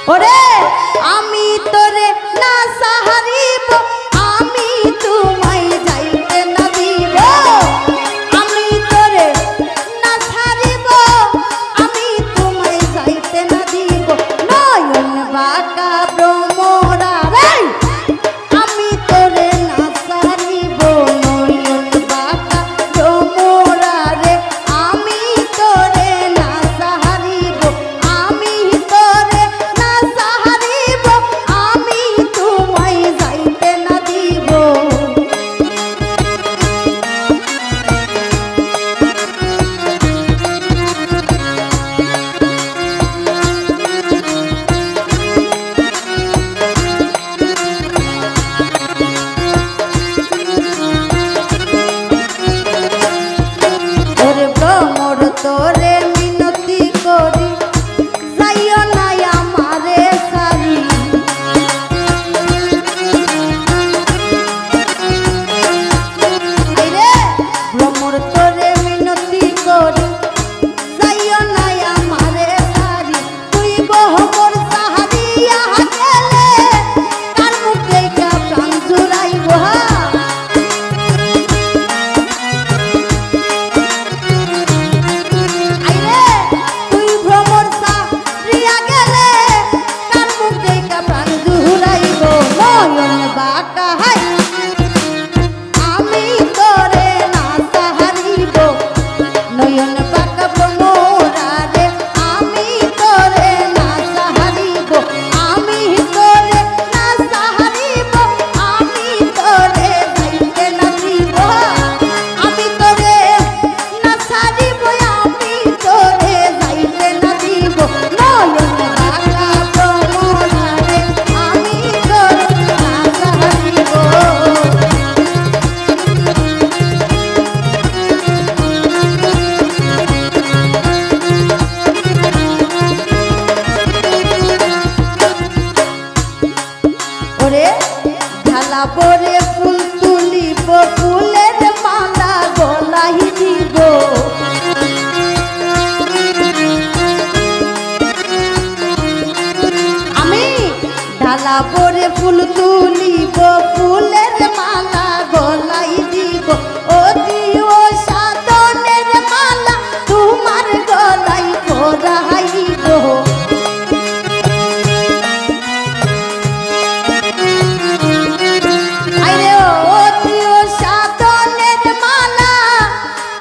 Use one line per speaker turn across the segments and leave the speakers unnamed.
ওরে আমি তোরে না সাহারিব আমি তোমায় যাইতে না দিব আমি তোরে না ছাড়িব আমি তোমায় যাইতে না দিব নয়ন বাঁকা ভ্রমরা রে আমি তোরে না ছাড়িব নয়ন বাঁকা ভ্রমরা রে আমি তোরে না সাহারিব আমি তোরে না সাহারিব আমি তোমায় যাইতে না দিব ওরে ভ্রমর তোরে মিনতি করি যাইও না আমারে সারি আইরে ভ্রমর তোরে মিনতি করি যাইও না আমারে সারি তুই বহমর সাহারিয়া গেলে কার মুখে কা প্রাণ জুড়াইব আইরে তুই ভ্রমর সাহারিয়া গেলে কার মুখে কা প্রাণ জুড়াইব নয়ন বাঁকা হাই আমি তোরে না সাহারিব নয়ন বাঁকা ভ্রমরা রে আমি তোরে না সাহারিব আমি তোরে না সাহারিব আমি তোরে যাইতে না দিব আমি তোরে না ছাড়িব আমি তোরে যাইতে না দিব নয়ন বাঁকা ভ্রমরা রে আমি তোরে না সাহারিব ওরে ঢালা পরে ফুল তুলিব ফুলের মালা গলায় দিব আমি ঢালা পরে ফুল তুলিব ফুলের মালা গলায় দিব ও দিও সাধনের মালা তোমার গলায় পরাইব আইরে ও দিও সাধনের মালা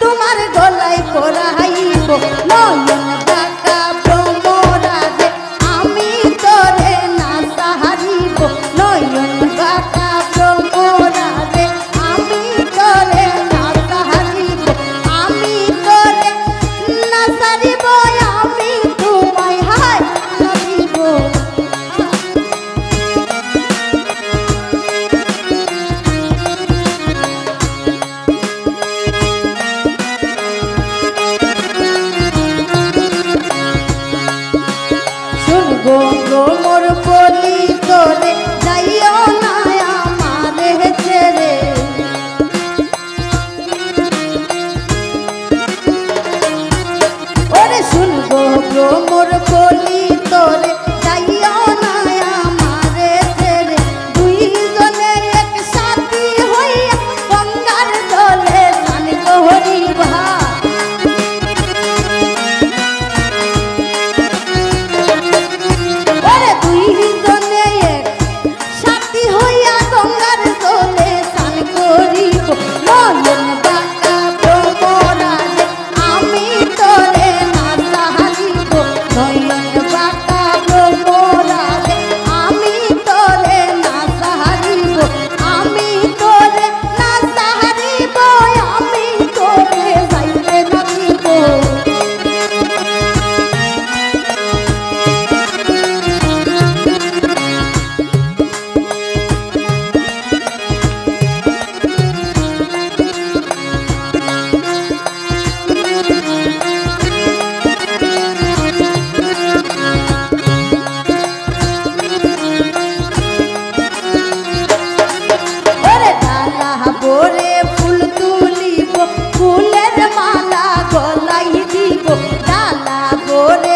তোমার গলায় পরাইব নয়ন বাঁকা ভ্রমরা রে আমি তোরে না সাহারিব নয়ন বাঁকা ভ্রমরা রে আমি তোরে না সাহারিব আমি তোরে না সারিব আমি তোমায় হায় না দিব শুনবো ভ্রমর বলি তোরে যাইও না আমারে ছেড়ে ওরে শুনবো ভ্রমর বলি তোরে যাইও না আমারে ছেড়ে দুইজনে একসাথে হইয়া গঙ্গার জলে স্নান করিবা ওরে দুইজনে একসাথে হইয়া গঙ্গার জলে স্নান করিব নয়ন বাঁকা ভ্রমরা রে আমি তোরে না সাহারিব নয়ন বাঁকা ভ্রমরা রে আমি তোরে না সাহারিব আমি তোরে না সাহারিব আমি তোরে যাইতে না দিব ওরে ডালা ভরে ফুল তুলিব ফুলের মালা গলায় দিব ডালা ভরে